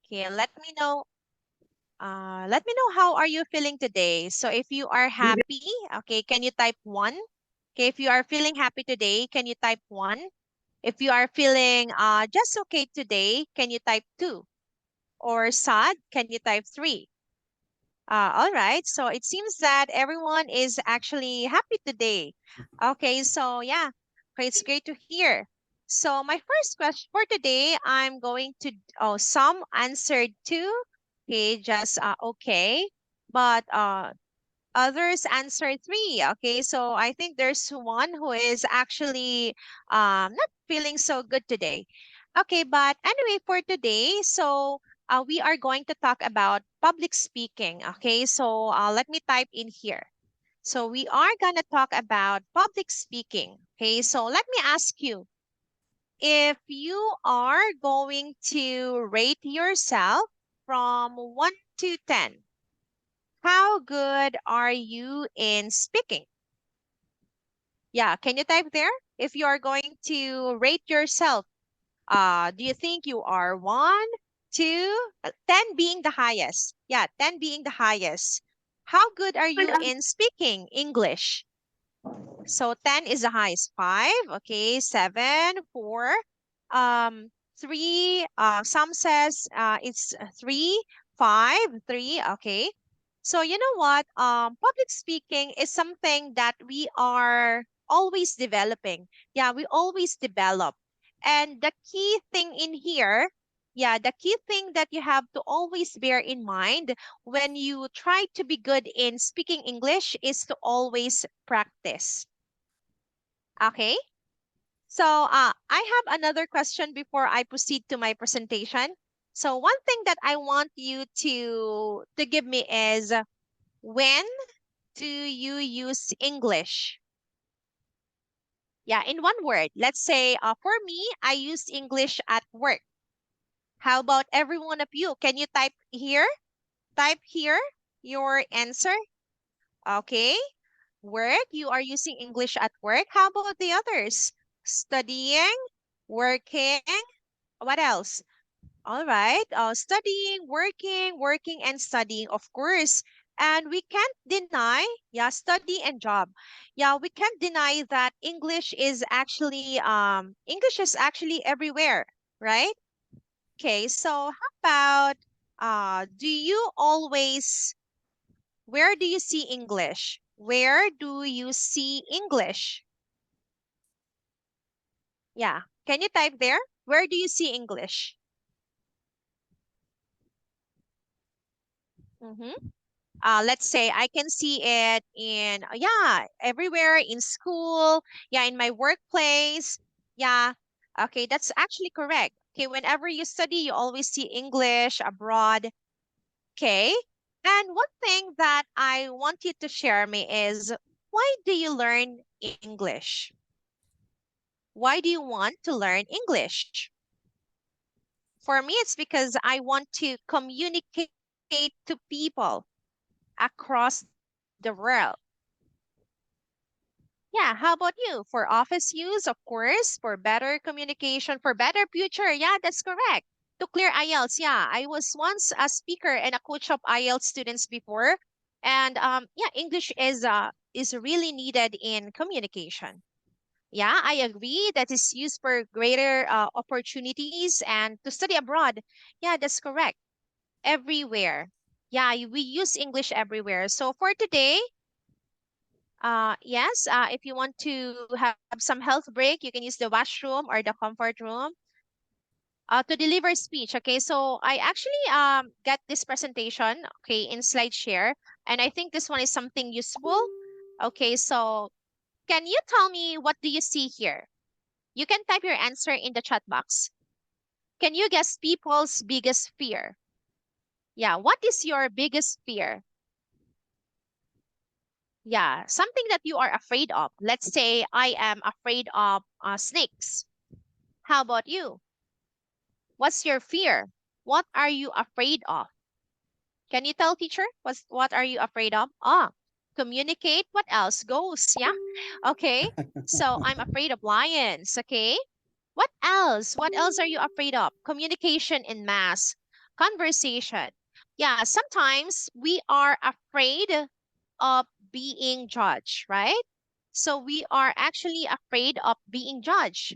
Okay, let me know. Let me know how are you feeling today. So if you are happy, okay, can you type 1? Okay, if you are feeling happy today, can you type 1? If you are feeling just okay today, can you type 2? Or sad, can you type 3? All right, so it seems that everyone is actually happy today. Okay, so yeah, okay, it's great to hear. So my first question for today, I'm going to, oh, some answered 2. Okay, just okay. But others answered 3. Okay, so I think there's one who is actually not feeling so good today. Okay, but anyway, for today, so we are going to talk about public speaking. Okay, so let me type in here. So we are going to talk about public speaking. Okay, so let me ask you, if you are going to rate yourself from 1 to 10, how good are you in speaking? Yeah, can you type there? If you are going to rate yourself, do you think you are 1, 2, 10 being the highest? Yeah, 10 being the highest. How good are you in speaking English? So 10 is the highest. 5, okay, 7, 4, 3, some says it's 3, 5, 3, okay. So you know what? Public speaking is something that we are always developing. Yeah, we always develop. And the key thing in here, yeah, the key thing that you have to always bear in mind when you try to be good in speaking English is to always practice. Okay? So I have another question before I proceed to my presentation. So one thing that I want you to give me is, when do you use English? Yeah, in one word. Let's say for me, I use English at work. How about every one of you? Can you type here? Type here your answer. Okay. Work, you are using English at work. How about the others? Studying, working, what else? All right. Studying, working, and studying, of course. And we can't deny, yeah, study and job. Yeah, we can't deny that English is actually everywhere, right? Okay, so how about do you always, where do you see English? Where do you see English? Yeah, can you type there? Where do you see English? Mm-hmm. Let's say I can see it in, yeah, everywhere in school, yeah, in my workplace. Yeah, okay, that's actually correct. Okay, whenever you study, you always see English abroad. Okay, and one thing that I want you to share me is, why do you learn English? Why do you want to learn English? For me, it's because I want to communicate to people across the world. Yeah, how about you? For office use, of course, for better communication, for better future. Yeah, that's correct. To clear IELTS, yeah, I was once a speaker and a coach of IELTS students before, and yeah, English is really needed in communication. Yeah, I agree that is used for greater opportunities and to study abroad. Yeah, that's correct. Everywhere. Yeah, we use English everywhere. So for today, yes, if you want to have some health break, you can use the washroom or the comfort room to deliver speech. Okay, so I actually get this presentation, okay, in SlideShare, and I think this one is something useful. Okay, so can you tell me, what do you see here? You can type your answer in the chat box. Can you guess people's biggest fear? Yeah, what is your biggest fear? Yeah, something that you are afraid of. Let's say I am afraid of snakes. How about you? What's your fear? What are you afraid of? Can you tell teacher? What are you afraid of? Communicate. What else? Ghosts, yeah? Okay. So I'm afraid of lions, okay? What else? What else are you afraid of? Communication in mass. conversation. Yeah, sometimes we are afraid of being judged, right? So we are actually afraid of being judged.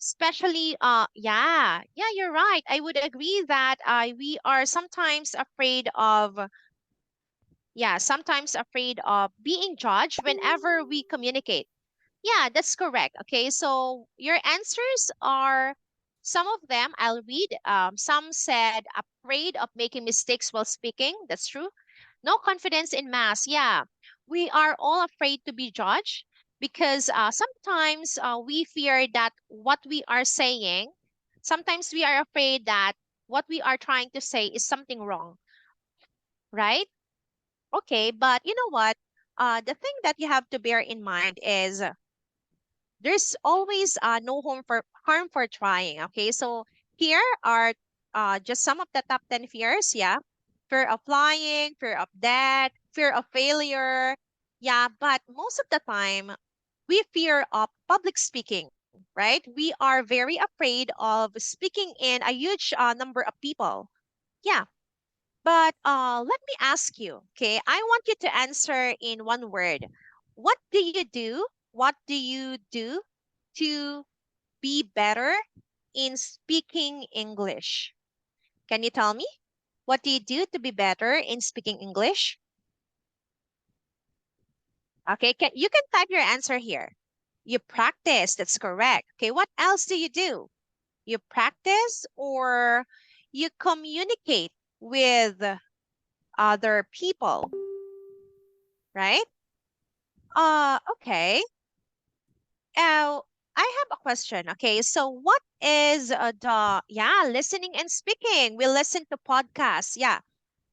Especially, yeah, you're right. I would agree that we are sometimes afraid of, yeah, sometimes afraid of being judged whenever we communicate. Yeah, that's correct. Okay, so your answers are, some of them I'll read. Some said afraid of making mistakes while speaking. That's true. No confidence in mass. Yeah, we are all afraid to be judged because sometimes we fear that what we are saying, sometimes we are afraid that what we are trying to say is something wrong, right? Okay, but you know what? The thing that you have to bear in mind is there's always no harm for trying. Okay, so here are just some of the top 10 fears. Yeah, fear of flying, fear of death, fear of failure. Yeah, but most of the time we fear of public speaking, right? We are very afraid of speaking in a huge number of people. Yeah, but let me ask you, okay? I want you to answer in one word. What do you do? What do you do to be better in speaking English? Can you tell me? What do you do to be better in speaking English? Okay, you can type your answer here. You practice, that's correct. Okay, what else do? You practice or you communicate with other people, right? Okay. Uh, I have a question. Okay, so what is listening and speaking? We listen to podcasts, yeah.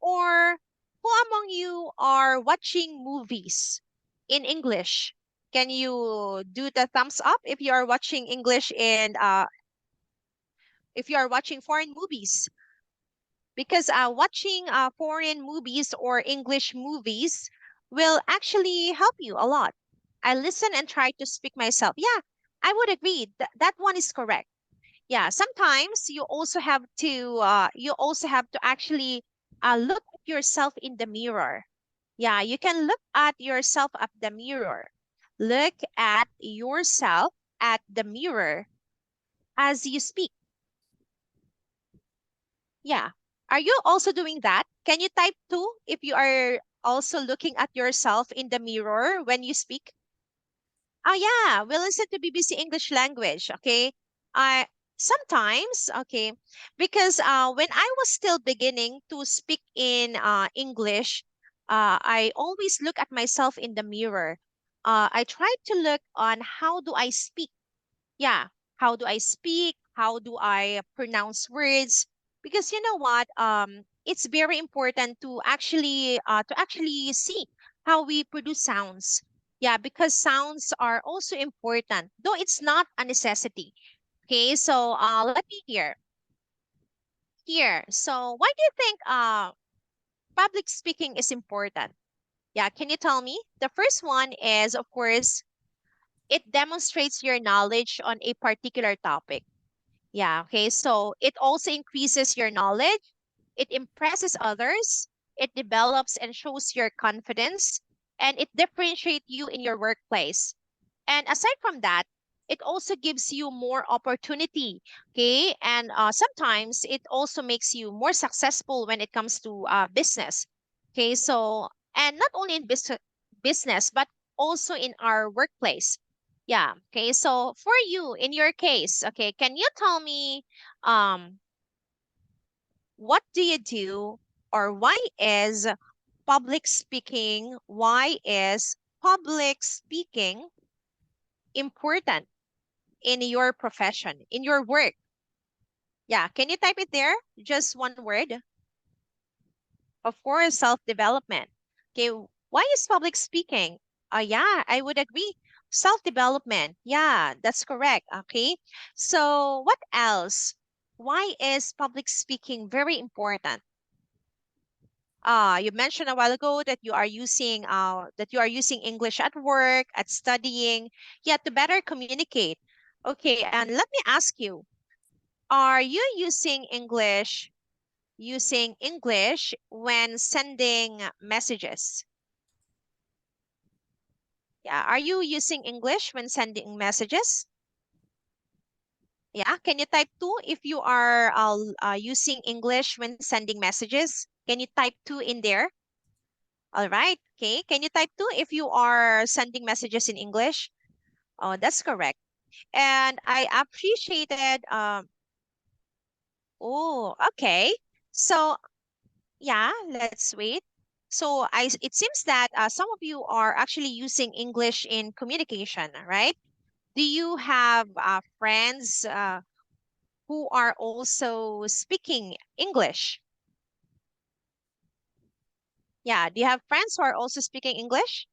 Or who among you are watching movies in English? Can you do the thumbs up if you are watching English and if you are watching foreign movies? Because watching foreign movies or English movies will actually help you a lot. I listen and try to speak myself. Yeah, I would agree that one is correct. Yeah, sometimes you also have to actually look at yourself in the mirror. Yeah, you can look at yourself at the mirror. Look at yourself at the mirror as you speak. Yeah. Are you also doing that? Can you type two if you are also looking at yourself in the mirror when you speak? Oh yeah, we listen to BBC English language, okay? I sometimes, okay, because when I was still beginning to speak in English, I always look at myself in the mirror. I try to look on how do I speak, yeah, how do I speak, how do I pronounce words, because you know what, it's very important to actually see how we produce sounds. Yeah, because sounds are also important, though it's not a necessity. Okay, so let me hear here. So why do you think public speaking is important? Yeah, can you tell me? The first one is, of course, it demonstrates your knowledge on a particular topic. Yeah, okay. So it also increases your knowledge, it impresses others, it develops and shows your confidence, and it differentiates you in your workplace. And aside from that, it also gives you more opportunity, okay? And sometimes it also makes you more successful when it comes to business, okay? So, and not only in business, but also in our workplace. Yeah, okay. So for you, in your case, okay, can you tell me um, what do you do or why is public speaking important in your profession, in your work? Yeah, can you type it there? Just one word. Of course, self-development. Okay, why is public speaking? Yeah, I would agree. Self-development. Yeah, that's correct. Okay. So what else? Why is public speaking very important? You mentioned a while ago that you are using English at work, at studying, yeah, to better communicate. Okay, and let me ask you, are you using English using English when sending messages? Yeah, are you using English when sending messages? Yeah, can you type two if you are using English when sending messages? Can you type two in there? All right. Okay. Can you type two if you are sending messages in English? Oh, that's correct. And I appreciated. Oh, okay. So yeah, let's wait. So it seems that some of you are actually using English in communication, right? Do you have friends who are also speaking English? Yeah. Do you have friends who are also speaking English?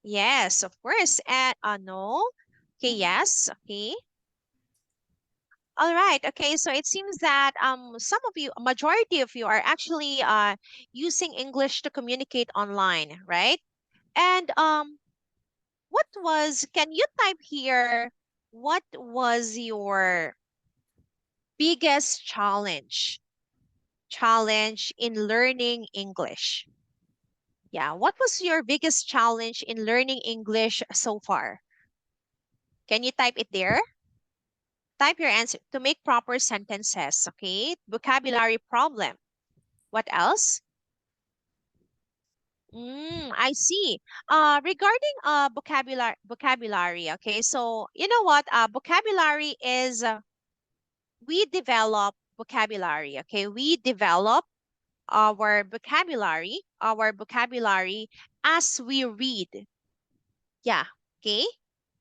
Yes, of course. And no. Okay, yes. Okay. All right. Okay. So it seems that some of you, a majority of you are actually using English to communicate online, right? And can you type here, what was your biggest challenge in learning English? Yeah, what was your biggest challenge in learning English so far? Can you type it there? Type your answer to make proper sentences, okay? Vocabulary problem. What else? I see. Regarding vocabulary, okay? So, you know what? Vocabulary is we develop vocabulary, okay? We develop our vocabulary as we read. Yeah, okay?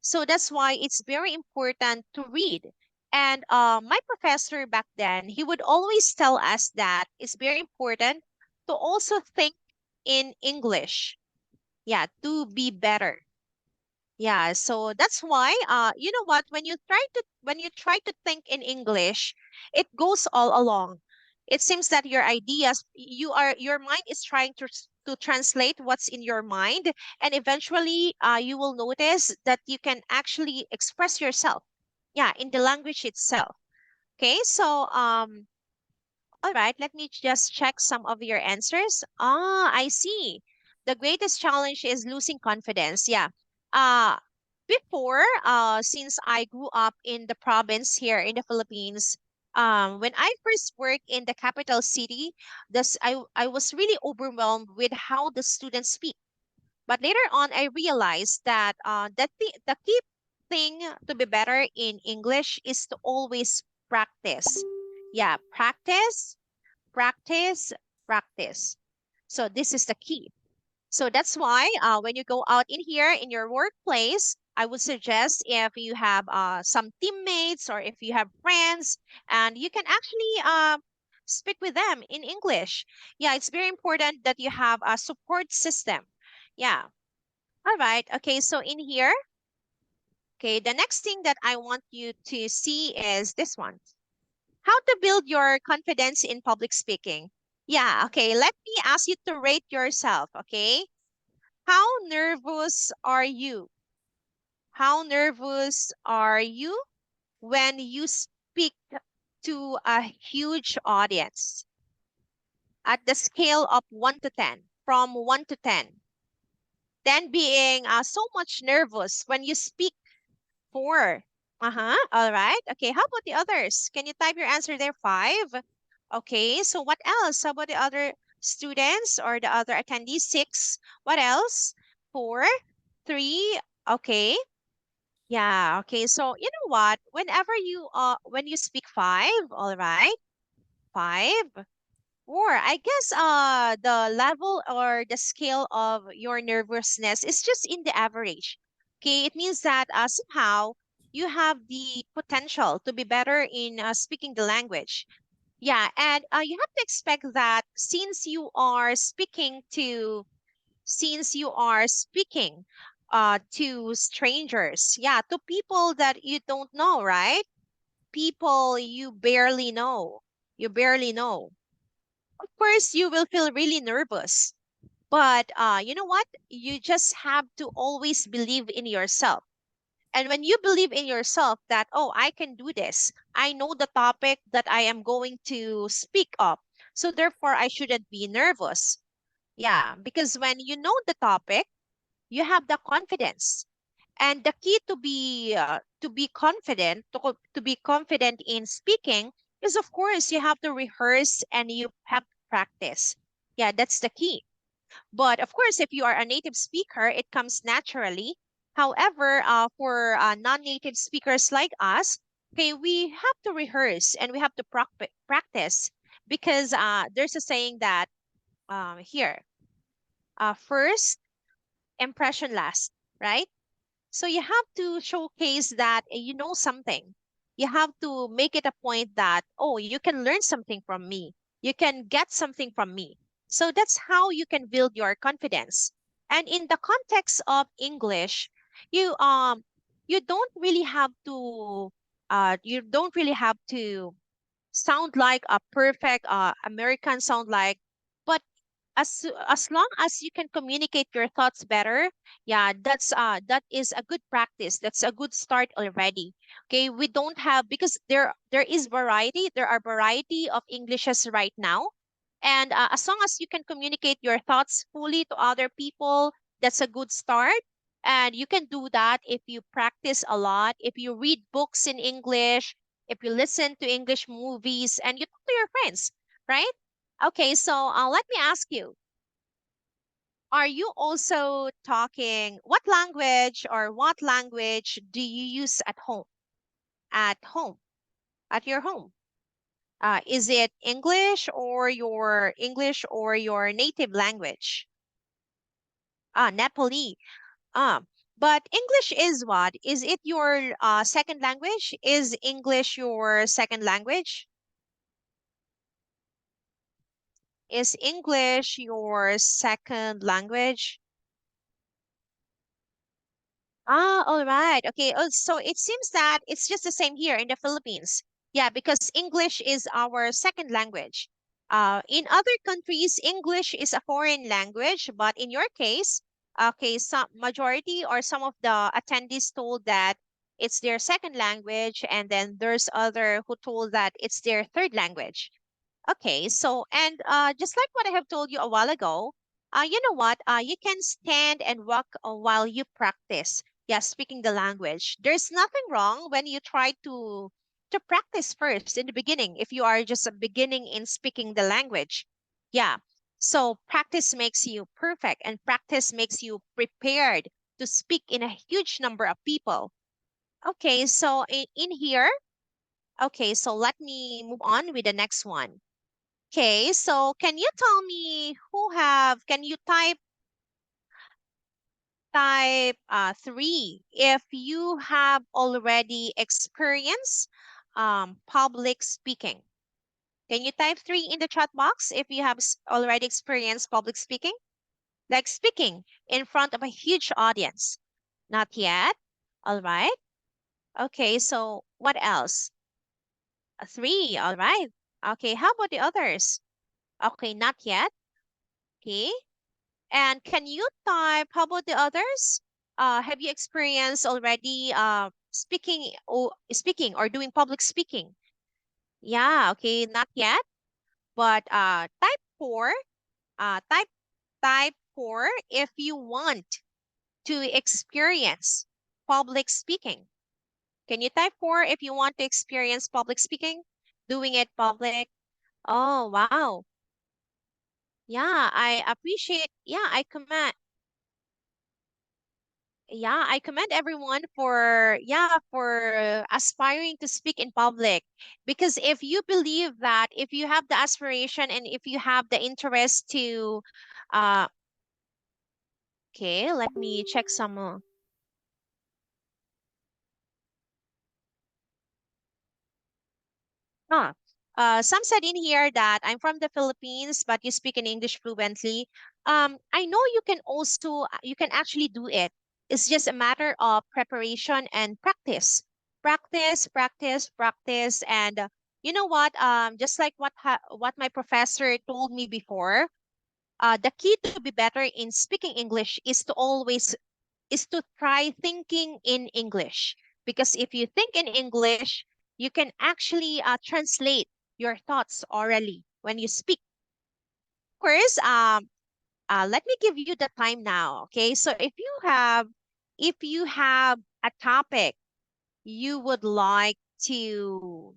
So that's why it's very important to read. And my professor back then, he would always tell us that it's very important to also think in English. Yeah, to be better. Yeah, so that's why you know what, when you try to think in English, it goes all along. It seems that your mind is trying to translate what's in your mind, and eventually you will notice that you can actually express yourself. Yeah, in the language itself. Okay, so all right, let me just check some of your answers. I see. The greatest challenge is losing confidence. Yeah. Uh, since I grew up in the province here in the Philippines, when I first worked in the capital city, I was really overwhelmed with how the students speak. But later on, I realized that the key thing to be better in English is to always practice. Yeah, practice, practice. So this is the key. So that's why when you go out in here in your workplace, I would suggest if you have some teammates or if you have friends, and you can actually speak with them in English. Yeah, it's very important that you have a support system. Yeah. All right. Okay. So in here, okay, the next thing that I want you to see is this one. How to build your confidence in public speaking. Yeah, okay. Let me ask you to rate yourself, okay? How nervous are you? How nervous are you when you speak to a huge audience at the scale of 1 to 10, from 1 to 10? 10 being so much nervous when you speak. 4. Uh-huh. All right. Okay. How about the others? Can you type your answer there? 5. Okay. So what else? How about the other students or the other attendees? 6. What else? 4. 3. Okay. Yeah. Okay. So you know what? When you speak 5, all right. 5. Or I guess the level or the scale of your nervousness is just in the average. Okay, it means that somehow you have the potential to be better in speaking the language. Yeah, and you have to expect that since you are speaking to strangers, yeah, to people that you don't know, right? People you barely know. Of course, you will feel really nervous. But you know what? You just have to always believe in yourself. And when you believe in yourself that, oh, I can do this, I know the topic that I am going to speak up. So therefore, I shouldn't be nervous. Yeah, because when you know the topic, you have the confidence. And the key to be confident, to be confident in speaking is, of course, you have to rehearse and you have to practice. Yeah, that's the key. But of course, if you are a native speaker, it comes naturally. However, for non-native speakers like us, okay, we have to rehearse and we have to practice because there's a saying that here, first impression last, right? So you have to showcase that you know something. You have to make it a point that, oh, you can learn something from me. You can get something from me. So that's how you can build your confidence. And in the context of English, you um you don't really have to sound like a perfect American sound like, but as long as you can communicate your thoughts better, yeah, that is a good practice. That's a good start already. Okay, we don't have because there is variety. There are variety of Englishes right now, and as long as you can communicate your thoughts fully to other people, that's a good start. And you can do that if you practice a lot, if you read books in English, if you listen to English movies, and you talk to your friends, right? Okay, so let me ask you, are you also talking what language do you use at home? At home, at your home? Is it English or your native language? Nepali. Um, but English is what? Is it your second language? Is English your second language? Is English your second language? All right. Okay. Oh, so it seems that it's just the same here in the Philippines. Yeah, because English is our second language. In other countries, English is a foreign language, but in your case, okay, some majority or some of the attendees told that it's their second language, and then there's other who told that it's their third language. Okay, so and just like what I have told you a while ago, you know what? You can stand and walk while you practice. Yeah, speaking the language. There's nothing wrong when you try to practice first in the beginning. If you are just beginning in speaking the language, yeah. So practice makes you perfect, and practice makes you prepared to speak in a huge number of people. Okay, so in here, okay, so let me move on with the next one. Okay, so can you tell me can you type three if you have already experienced public speaking? Can you type three in the chat box if you have already experienced public speaking? Like speaking in front of a huge audience. Not yet. All right. Okay, so what else? Three. All right. Okay, how about the others? Okay, not yet. Okay. And can you type, how about the others? Have you experienced already speaking or doing public speaking? Yeah, okay, not yet. But type four, type four if you want to experience public speaking. Can you type four if you want to experience public speaking? Doing it public. Oh, wow. Yeah, I commend everyone for aspiring to speak in public, because if you believe that, if you have the aspiration and if you have the interest to uh okay, let me check some Huh. Some said in here that I'm from the Philippines, but you speak in English fluently. I know you can actually do it. It's just a matter of preparation and practice. Practice, practice, practice. And you know what? Just like what my professor told me before, the key to be better in speaking English is to always is to try thinking in English. Because if you think in English, you can actually translate your thoughts orally when you speak. Of course, let me give you the time now. Okay, so if you have a topic you would like to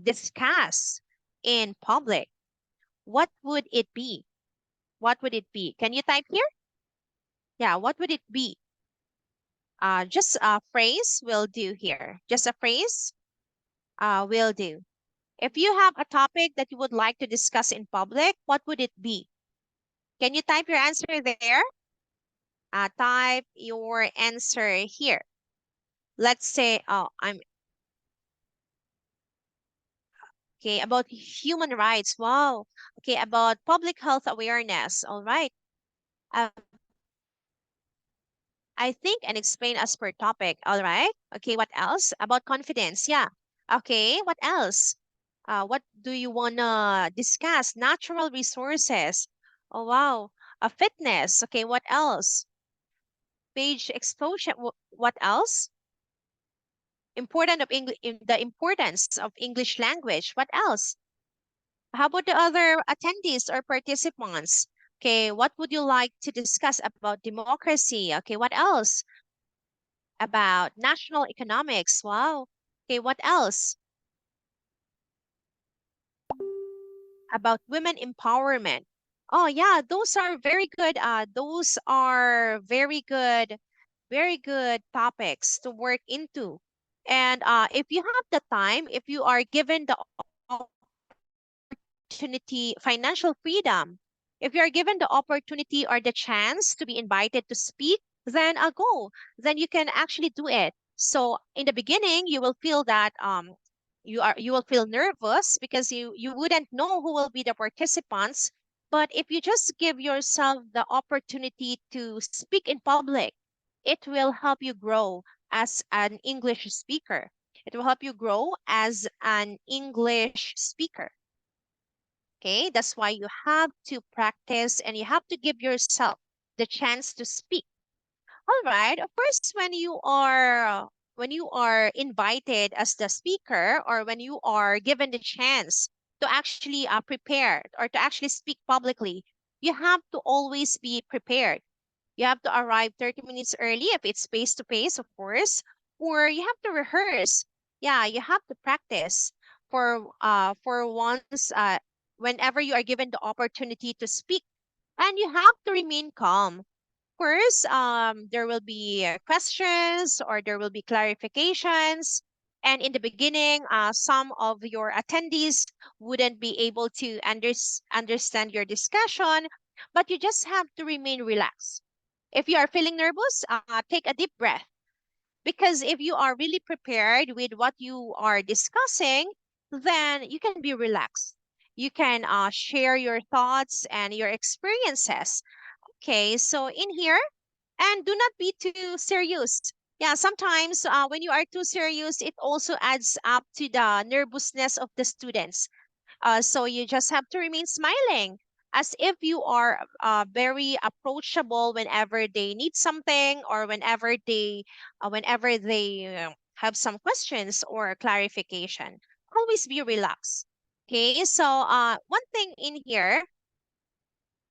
discuss in public, what would it be? What would it be? Can you type here? Yeah, what would it be? Just a phrase will do here. Just a phrase will do. If you have a topic that you would like to discuss in public, what would it be? Can you type your answer there? Type your answer here. Let's say, I'm okay about human rights. Wow. Okay, about public health awareness. All right. Uh, I think and explain as per topic. All right. Okay, what else? About confidence. Yeah. Okay, what else? What do you wanna discuss? Natural resources. Oh wow. Fitness. Okay, what else? Page exposure. What else? Important of English, the importance of English language. What else? How about the other attendees or participants? Okay, what would you like to discuss about democracy? Okay, what else? About national economics. Wow. Okay, what else? About women empowerment. Oh yeah, those are very good. Those are very good topics to work into. And if you have the time, if you are given the opportunity, financial freedom, if you're given the opportunity or the chance to be invited to speak, then go. Then you can actually do it. So in the beginning, you will feel that you will feel nervous because you wouldn't know who will be the participants. But if you just give yourself the opportunity to speak in public, it will help you grow as an English speaker. It will help you grow as an English speaker. Okay, that's why you have to practice and you have to give yourself the chance to speak. All right. Of course, when you are invited as the speaker or when you are given the chance to actually prepare or to actually speak publicly, you have to always be prepared. You have to arrive 30 minutes early if it's face to face, of course, or you have to rehearse. Yeah, you have to practice for once whenever you are given the opportunity to speak. And you have to remain calm. Of course, there will be questions or there will be clarifications. And in the beginning, some of your attendees wouldn't be able to understand your discussion, but you just have to remain relaxed. If you are feeling nervous, take a deep breath. Because if you are really prepared with what you are discussing, then you can be relaxed. You can share your thoughts and your experiences. Okay, so in here, and do not be too serious. Yeah, sometimes when you are too serious, it also adds up to the nervousness of the students. So you just have to remain smiling as if you are very approachable whenever they need something or whenever they have some questions or clarification. Always be relaxed. Okay, so one thing in here,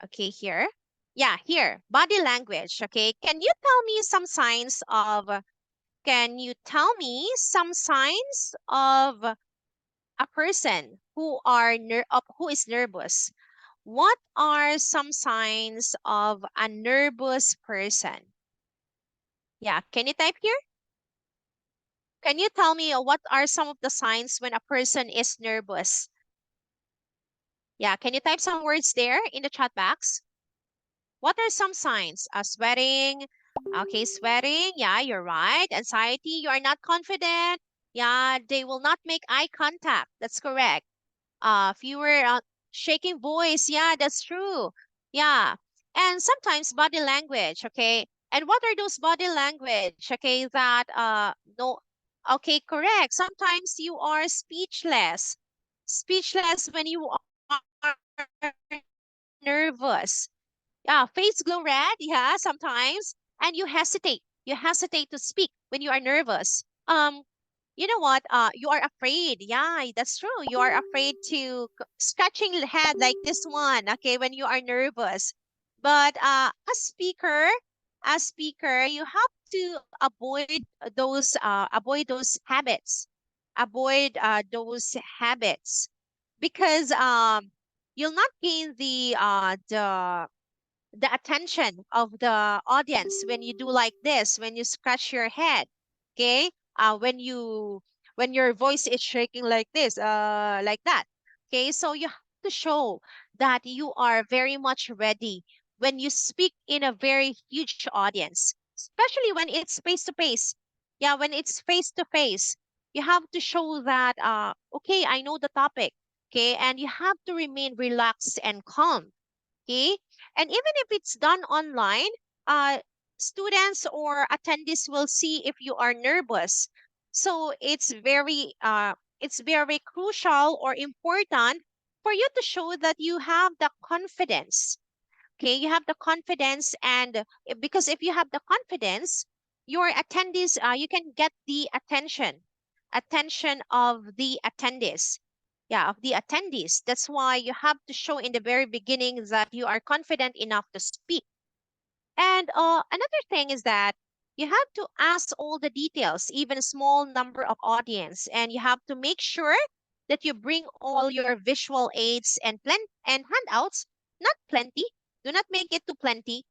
okay, here. Yeah, here, body language. Okay, can you tell me some signs of a person who is nervous? What are some signs of a nervous person? Yeah, can you type here? Can you tell me what are some of the signs when a person is nervous? Yeah, can you type some words there in the chat box? What are some signs? Sweating. Okay, sweating. Yeah, you're right. Anxiety. You are not confident. Yeah, they will not make eye contact. That's correct. Fewer shaking voice. Yeah, that's true. Yeah. And sometimes body language. Okay. And what are those body language? Okay, that no. Okay, correct. Sometimes you are speechless. Speechless when you are nervous. Yeah, face glow red. Yeah, sometimes. and you hesitate. You hesitate to speak when you are nervous. You know what? You are afraid. Yeah, that's true. You are afraid to scratching the head like this one. Okay, when you are nervous. But a speaker, you have to avoid those habits, avoid those habits, because you'll not gain the attention of the audience when you do like this, when you scratch your head. Okay, when your voice is shaking like this, like that. Okay, so you have to show that you are very much ready when you speak in a very huge audience, especially when it's face to face. Yeah, when it's face to face, you have to show that okay, I know the topic. Okay, and you have to remain relaxed and calm. Okay. And even if it's done online, uh, students or attendees will see if you are nervous. So it's very crucial or important for you to show that you have the confidence. Okay, you have the confidence, and because if you have the confidence, your attendees, you can get the attention of the attendees. Yeah, of the attendees. That's why you have to show in the very beginning that you are confident enough to speak. And another thing is that you have to ask all the details, even a small number of audience, and you have to make sure that you bring all your visual aids and handouts. Not plenty. Do not make it too plenty.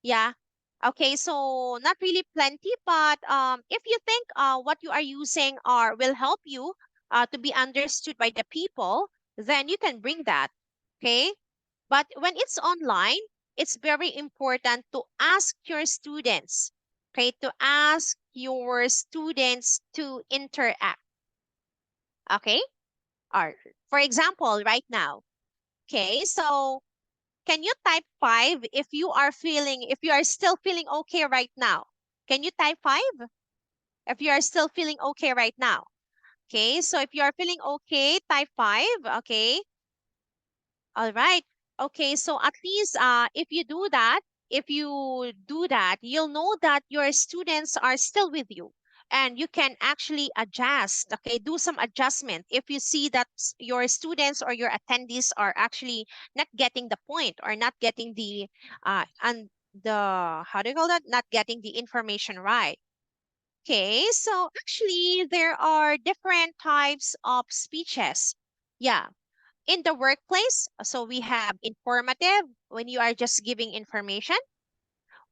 Yeah. Okay, so not really plenty, but if you think what you are using are will help you to be understood by the people, then you can bring that. Okay? But when it's online, it's very important to ask your students, okay, to ask your students to interact. Okay? Or for example, right now. Okay, so can you type 5 if you are still feeling okay right now? Can you type 5 if you are still feeling okay right now? Okay, so if you are feeling okay, type 5. Okay. All right. Okay, so at least if you do that, you'll know that your students are still with you, and you can actually adjust, okay, do some adjustment if you see that your students or your attendees are actually not getting the point or not getting and the how do you call that? Not getting the information right. Okay, so actually there are different types of speeches. Yeah, in the workplace, so we have informative when you are just giving information.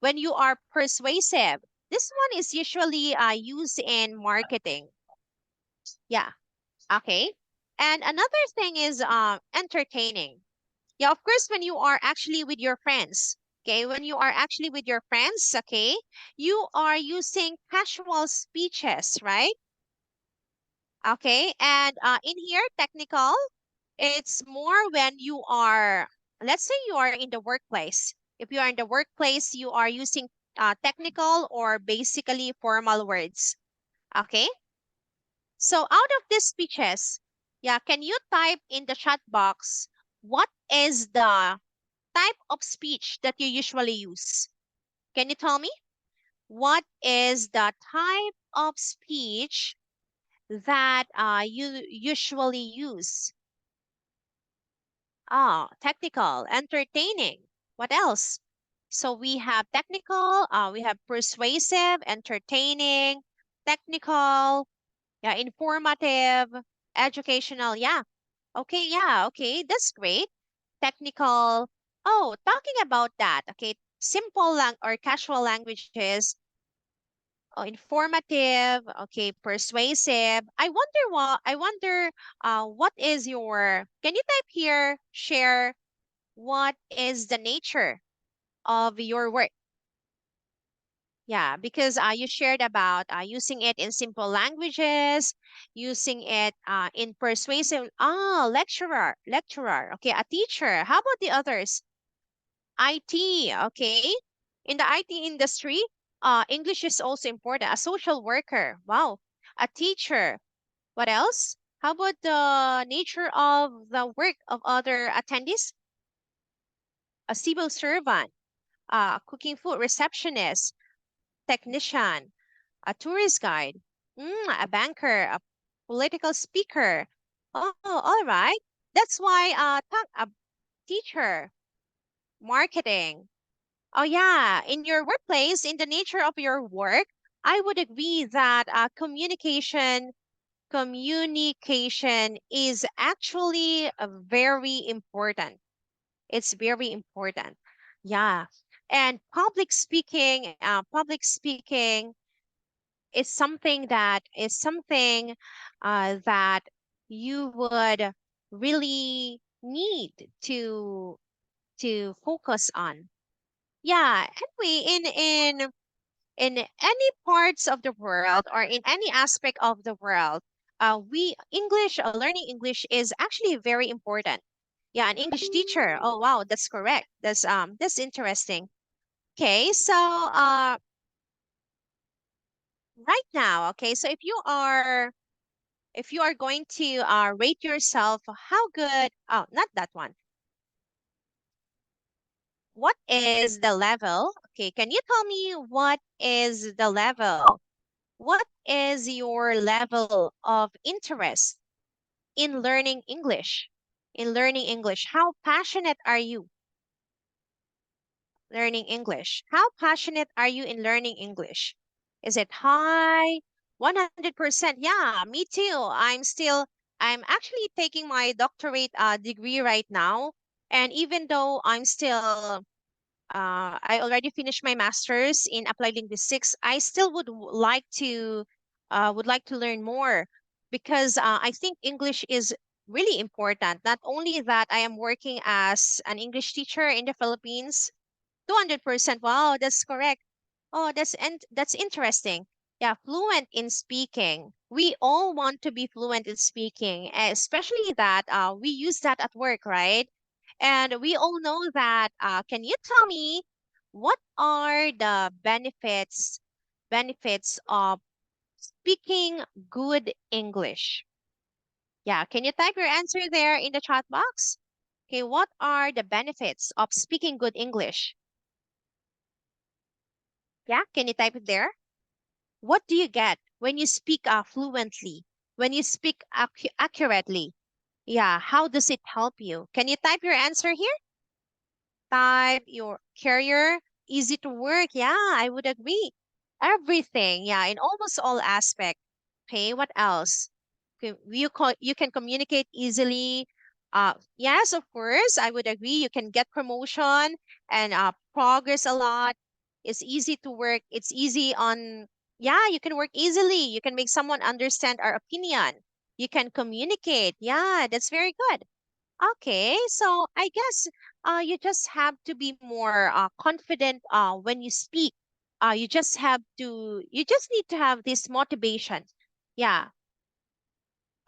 When you are persuasive, this one is usually used in marketing. Yeah. Okay. And another thing is entertaining. Yeah, of course, when you are actually with your friends. Okay, when you are actually with your friends, okay, you are using casual speeches, right? Okay, and in here, technical, it's more when you are, let's say you are in the workplace. If you are in the workplace, you are using technical or basically formal words. Okay, so out of these speeches, yeah, can you type in the chat box what is the type of speech that you usually use? Can you tell me what is the type of speech that you usually use? Ah, technical, entertaining. What else? So we have technical, we have persuasive, entertaining, technical, yeah, informative, educational. Yeah, okay, that's great. Technical. Oh, talking about that, okay, simple or casual languages. Oh, informative, okay, persuasive. I wonder what is your, can you type here, share what is the nature of your work? Yeah, because you shared about using it in simple languages, using it in persuasive. Ah, lecturer. Okay, a teacher. How about the others? IT. Okay, in the IT industry, English is also important. A social worker. Wow, a teacher. What else? How about the nature of the work of other attendees? A civil servant, cooking food, receptionist. technician, a tourist guide, a banker, a political speaker. Oh, all right. That's why a teacher, marketing. Oh yeah, in your workplace, in the nature of your work, I would agree that communication is actually very important. It's very important. Yeah. And public speaking is something that you would really need to focus on. Yeah. Anyway, in any parts of the world or in any aspect of the world, we English learning English is actually very important. Yeah, an English teacher. Oh wow, that's correct. That's interesting. Okay, so right now, okay, so if you are going to rate yourself, how good? Oh, not that one. What is the level? Okay, can you tell me what is the level? What is your level of interest in learning English? In learning English, how passionate are you learning English? How passionate are you in learning English? Is it high? 100%. Yeah, me too. I'm actually taking my doctorate degree right now. And even though I already finished my master's in applied linguistics. I still would like to learn more because I think English is really important. Not only that, I am working as an English teacher in the Philippines. 200%. Wow, that's correct. Oh, that's interesting. Yeah, fluent in speaking. We all want to be fluent in speaking, especially that we use that at work, right? And we all know that. Can you tell me what are the benefits of speaking good English? Yeah, can you type your answer there in the chat box? Okay, what are the benefits of speaking good English? Yeah, can you type it there? What do you get when you speak fluently? When you speak accurately? Yeah, how does it help you? Can you type your answer here? Type your career, easy to work. Yeah, I would agree. Everything, yeah, in almost all aspect. Okay, what else? You can communicate easily. Yes, of course, I would agree. You can get promotion and progress a lot. It's easy to work. It's easy on. Yeah, you can work easily. You can make someone understand our opinion. You can communicate. Yeah, that's very good. Okay, so I guess you just have to be more confident when you speak. You just need to have this motivation. Yeah,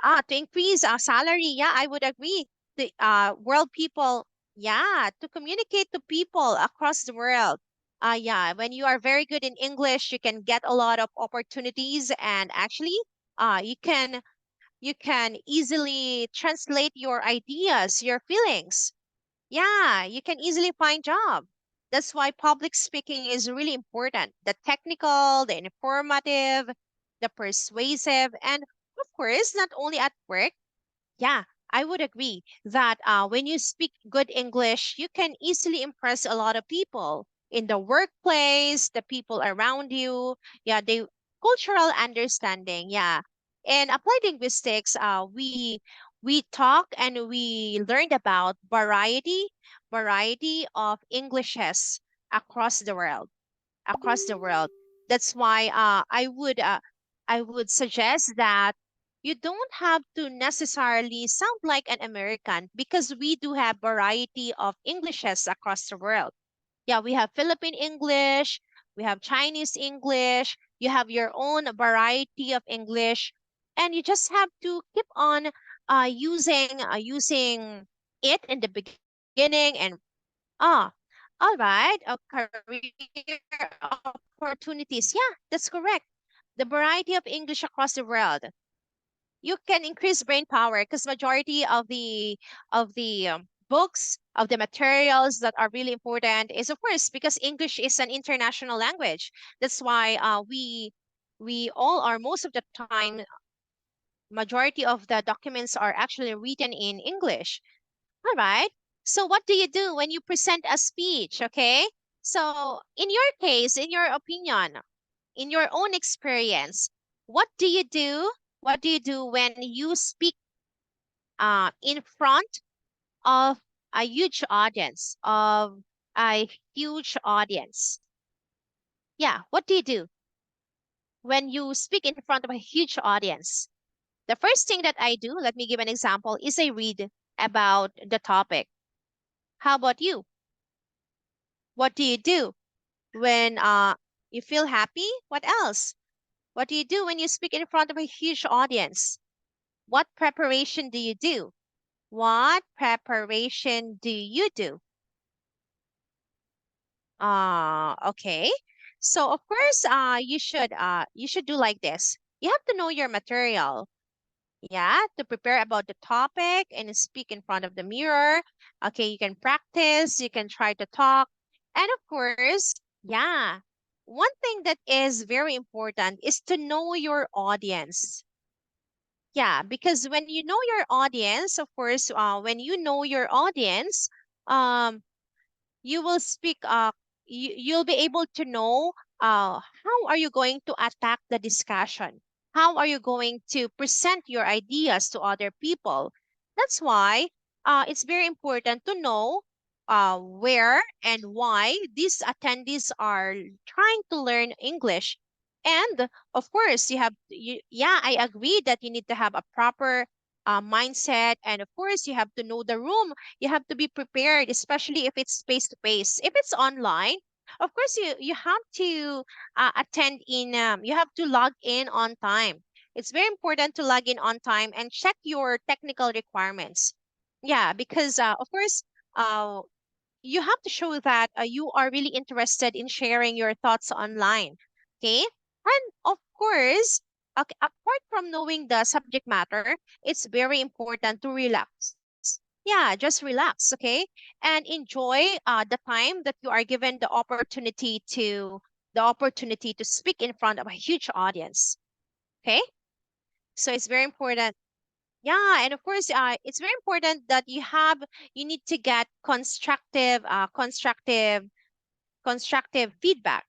to increase our salary. Yeah, I would agree. The world people, yeah, to communicate to people across the world. Yeah, when you are very good in English, you can get a lot of opportunities, and actually, you can easily translate your ideas, your feelings. Yeah, you can easily find job. That's why public speaking is really important. The technical, the informative, the persuasive, and of course, not only at work. Yeah, I would agree that when you speak good English, you can easily impress a lot of people in the workplace, the people around you. Yeah, they cultural understanding. Yeah, in applied linguistics, we talk and we learned about variety of Englishes across the world across the world. That's why I would suggest that you don't have to necessarily sound like an American because we do have variety of Englishes across the world. Yeah, we have Philippine English, we have Chinese English, you have your own variety of English, and you just have to keep on using it in the beginning and ah, all right. Career opportunities. Yeah, that's correct. The variety of English across the world. You can increase brain power because majority of the books, of the materials that are really important is, of course, because English is an international language. That's why we all are, most of the time, majority of the documents are actually written in English. All right. So what do you do when you present a speech? Okay. So in your case, in your opinion, in your own experience, what do you do? What do you do when you speak in front of a huge audience, of a huge audience? Yeah, what do you do when you speak in front of a huge audience? The first thing that I do, let me give an example, is I read about the topic. How about you? What do you do when you feel happy? What else? What do you do when you speak in front of a huge audience? What preparation do you do? What preparation do you do? Okay. So of course, you should do like this. You have to know your material. Yeah, to prepare about the topic and speak in front of the mirror. Okay, you can practice, you can try to talk. And of course, yeah, one thing that is very important is to know your audience. Yeah, because when you know your audience, of course, when you know your audience, um, you will speak you'll be able to know how are you going to attack the discussion, how are you going to present your ideas to other people. That's why it's very important to know where and why these attendees are trying to learn English. And of course yeah, I agree that you need to have a proper mindset, and of course you have to know the room. You have to be prepared, especially if it's face to face. If it's online, of course you have to attend in. You have to log in on time. It's very important to log in on time and check your technical requirements. Yeah, because of course, uh, you have to show that you are really interested in sharing your thoughts online. Okay, and of course, okay, apart from knowing the subject matter, it's very important to relax. Yeah, just relax, okay? And enjoy the time that you are given the opportunity to speak in front of a huge audience. Okay? So it's very important. Yeah, and of course, it's very important that you need to get constructive feedback.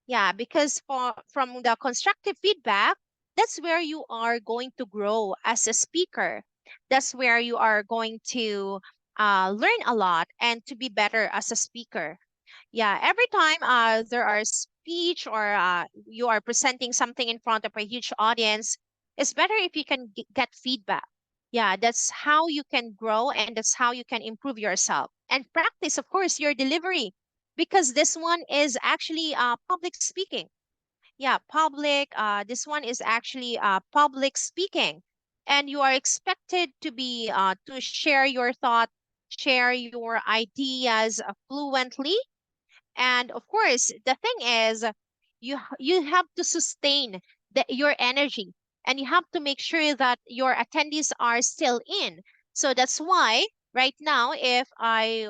Yeah, because from the constructive feedback, that's where you are going to grow as a speaker. That's where you are going to learn a lot and to be better as a speaker. Yeah, every time there are speech or you are presenting something in front of a huge audience, it's better if you can get feedback. Yeah, that's how you can grow and that's how you can improve yourself. And practice, of course, your delivery, because this one is actually public speaking. Yeah, this one is actually public speaking. And you are expected to share your thought, share your ideas fluently. And of course, the thing is, you have to sustain your energy, and you have to make sure that your attendees are still in. So that's why right now, if I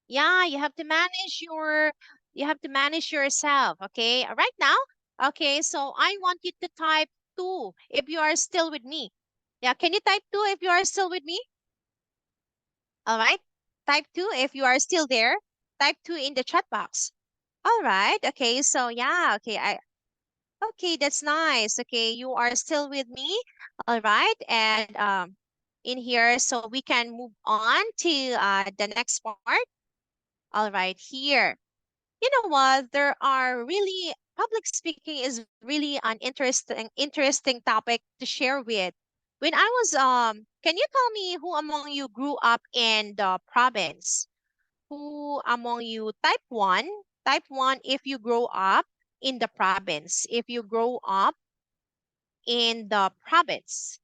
yeah, you have to manage yourself. Okay, right now. Okay, so I want you to type two if you are still with me. Yeah, can you type two if you are still with me? All right, type two if you are still there. Type two in the chat box. All right. Okay. So yeah. Okay. That's nice. Okay. You are still with me. All right. And in here, so we can move on to the next part. All right. Here. You know what? There are really public speaking is really an interesting topic to share with. When I was can you tell me who among you grew up in the province? Who among you type 1 if you grow up in the province, if you grow up in the province.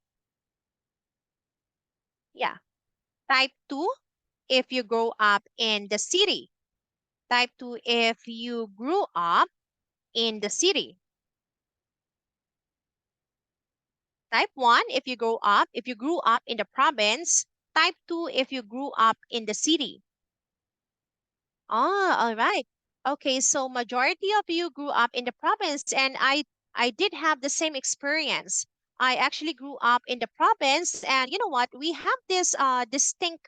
Yeah, type 2 if you grow up in the city. Type 2 if you grew up in the city. Type 1 if you grew up in the province. Type two if you grew up in the city. Ah, all right. Okay, so majority of you grew up in the province, and I did have the same experience. I actually grew up in the province, and you know what? We have this distinct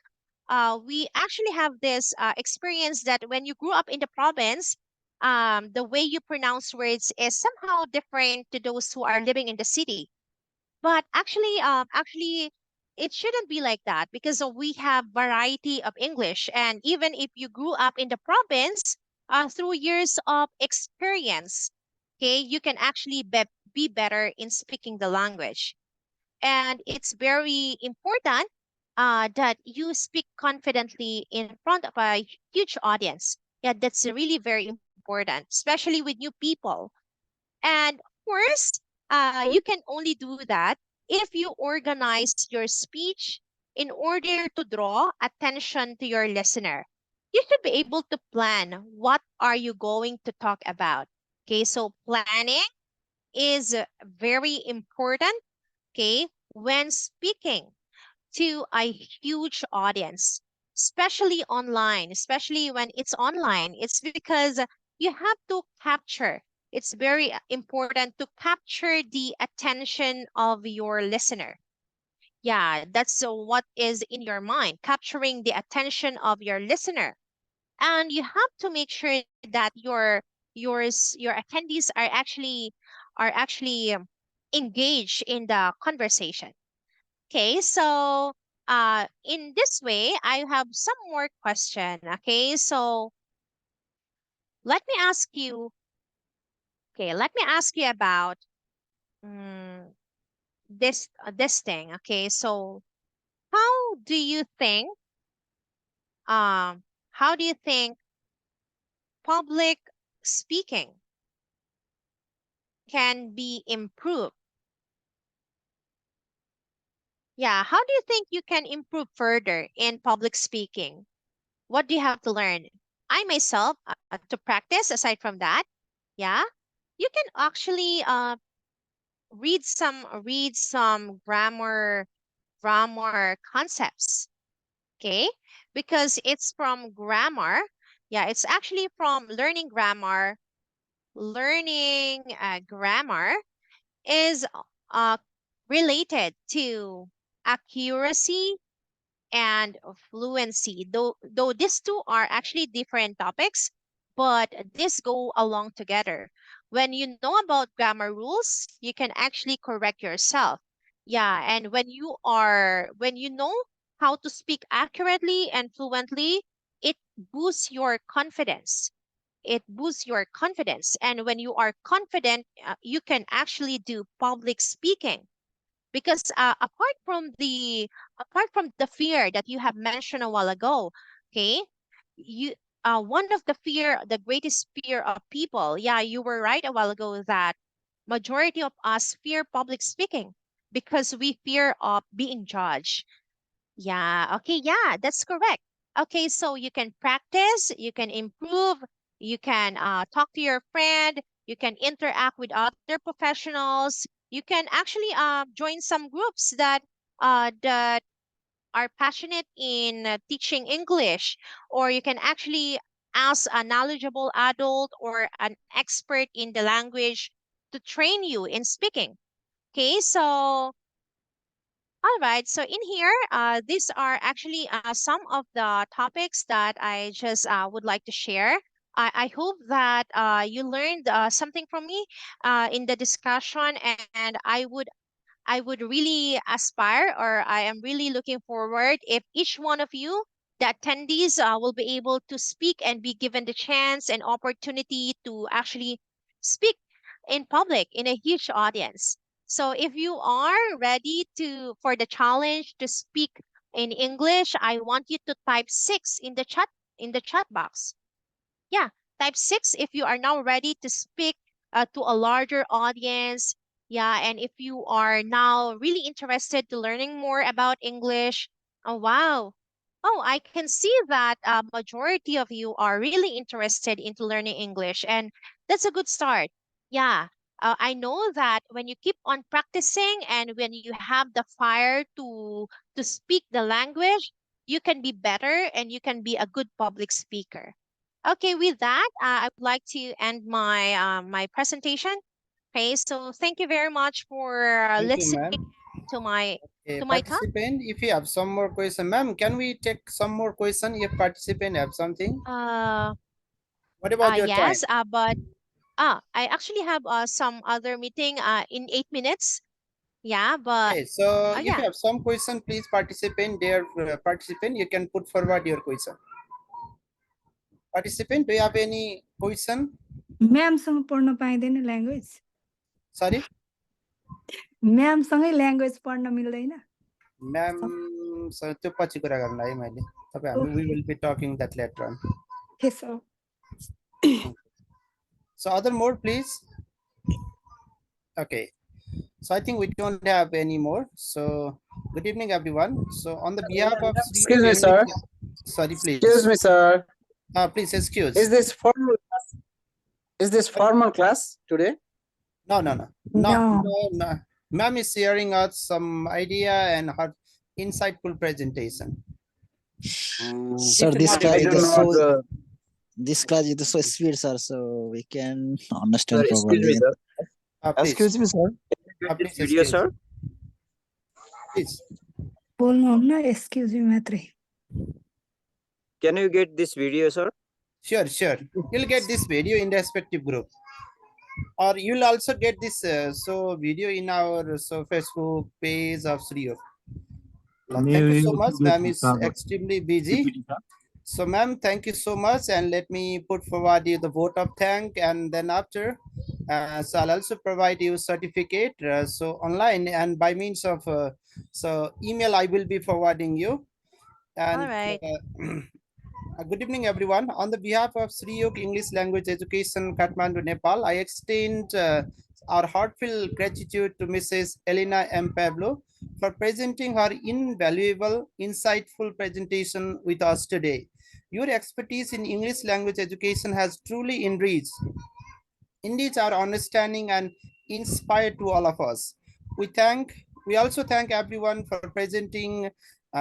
we actually have this experience that when you grew up in the province, the way you pronounce words is somehow different to those who are living in the city. But actually, it shouldn't be like that because we have variety of English, and even if you grew up in the province, through years of experience, okay, you can actually be better in speaking the language. And it's very important that you speak confidently in front of a huge audience. Yeah, that's really very important, especially with new people. And of course, you can only do that if you organize your speech in order to draw attention to your listener. You should be able to plan what are you going to talk about. Okay, so planning is very important, okay, when speaking to a huge audience, especially online, especially when it's online. It's because you have to capture. It's very important to capture the attention of your listener. Yeah, that's what is in your mind, capturing the attention of your listener. And you have to make sure that your attendees are actually engaged in the conversation. Okay, so in this way, I have some more question. Okay, so let me ask you. Okay, let me ask you about mm, this thing. Okay, so how do you think um how do you think public speaking can be improved? Yeah, how do you think you can improve further in public speaking? What do you have to learn? I myself, to practice aside from that, yeah, you can actually read some grammar concepts, okay? Because it's from grammar. Yeah, it's actually from learning grammar. Learning grammar is uh related to accuracy and fluency. Though these two are actually different topics, but this go along together. When you know about grammar rules, you can actually correct yourself. Yeah, and when you know how to speak accurately and fluently, it boosts your confidence. It boosts your confidence. And when you are confident, you can actually do public speaking because apart from the fear that you have mentioned a while ago, okay, you one of the greatest fear of people, yeah, you were right a while ago that majority of us fear public speaking because we fear of being judged. Yeah, okay, yeah, that's correct. Okay, so you can practice, you can improve, you can talk to your friend, you can interact with other professionals, you can actually join some groups that are passionate in teaching English, or you can actually ask a knowledgeable adult or an expert in the language to train you in speaking. Okay, so all right. So in here, these are actually some of the topics that I just would like to share. I hope that you learned something from me in the discussion, and I would really aspire, or I am really looking forward if each one of you, the attendees, will be able to speak and be given the chance and opportunity to actually speak in public in a huge audience. So if you are ready to for the challenge to speak in English, I want you to type 6 in the chat box. Yeah, type 6 if you are now ready to speak to a larger audience. Yeah, and if you are now really interested to learning more about English. Oh, wow. Oh, I can see that a majority of you are really interested into learning English, and that's a good start. Yeah. I know that when you keep on practicing and when you have the fire to speak the language, you can be better and you can be a good public speaker. Okay, with that, I would like to end my presentation. Okay, so thank you very much for Thank you, listening ma'am. to my A to my talk. participant, if you have some more question, ma'am, can we take some more question if participant have something? Uh, What about your time? yes, but I actually have some other meeting in 8 minutes. Yeah, but Okay, so if you yeah. have some question, please participant. Dear participant, you can put forward your question. Participant, do you have any question? म्यामसँग पढ्न पाइँदैन language Sorry, म्यामसँगै language पढ्न मिल्दैन ma'am. So त्यो पछि कुरा गर्नु है मैले तपाईँ हामी we will be talking that later on. त्यसो So other more, please. Okay. So I think we don't have any more. So good evening, everyone. So on the behalf of Sri Excuse me, English, sir. sorry, please. Excuse me, sir. Please excuse. Is this formal? Is this formal class today? No, No. no. Ma'am is sharing us some idea and her insightful presentation. Sir, If this not, class I do is not. so this class is so sweet, sir. So we can understand Sir, excuse me, properly. sir. please, Excuse me, sir. Get this please video, excuse. sir. Please. बोल्नुहुन्न excuse me मात्रै Can you get this video, sir? Sure. You'll get this video in the respective group, or you'll also get this video in our Facebook page of Sri. Thank you so much. Ma'am is extremely busy. So, ma'am, thank you so much. And let me put forward you the vote of thank. And then after, so I'll also provide you certificate. So online and by means of email, I will be forwarding you. All And right. good evening, everyone. On the behalf of Sri Yoga English Language Education, Kathmandu, Nepal, I extend our heartfelt gratitude to Mrs. Elena M. Pablo for presenting her invaluable, insightful presentation with us today. Your expertise in English language education has truly enriched our understanding and inspired to all of us. We also thank everyone for presenting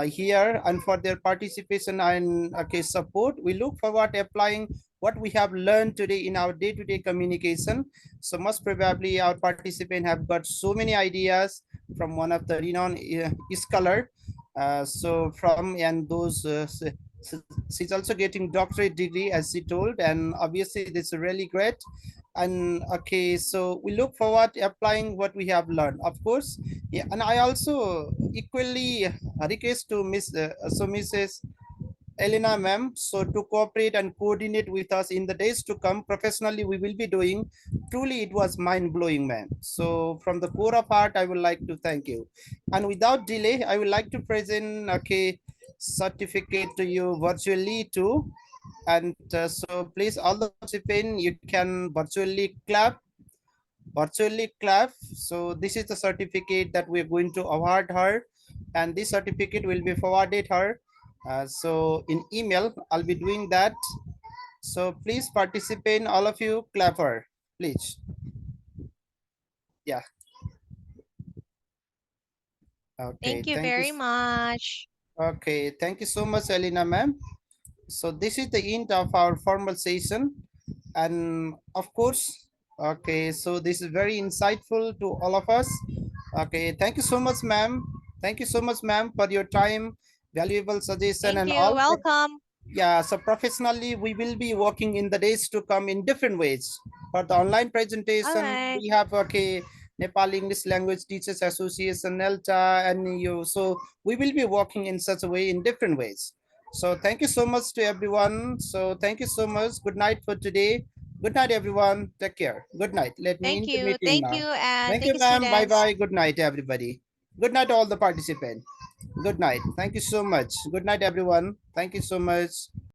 here and for their participation and support. We look forward to applying what we have learned today in our day-to-day communication. So most probably our participants have got so many ideas from one of the renowned scholar. So from and those she's also getting doctorate degree as she told, and obviously this is really great. And so we look forward to applying what we have learned, of course. Yeah, and I also equally request to Mrs. Elena ma'am, so to cooperate and coordinate with us in the days to come professionally we will be doing. Truly it was mind-blowing, ma'am. So from the core of heart I would like to thank you, and without delay I would like to present certificate to you virtually too. And so please all the participants, you can virtually clap. So this is the certificate that we're going to award her, and this certificate will be forwarded her so in email. I'll be doing that. So please participate, all of you, clap her, please. Yeah. Okay, Thank you thank you. very much. Okay, thank you so much, Elena ma'am. So this is the end of our formal session, and of course, so this is very insightful to all of us. Okay, thank you so much, ma'am. Thank you so much, ma'am, for your time, valuable suggestion Thank and you. all. Welcome. Yeah, so professionally we will be working in the days to come in different ways. For the online All presentation right. we have Nepal English Language Teachers Association, NELTA, and you. So we will be working in such a way, in different ways. So thank you so much to everyone. So thank you so much. Good night for today. Good night, everyone. Take care. Good night. Let me Thank end the you. meeting Thank now. you. And Thank thank you, you, ma'am. Bye students. bye. Good night, everybody. Good night, all the participants. Good night. Thank you so much. Good night, everyone. Thank you so much.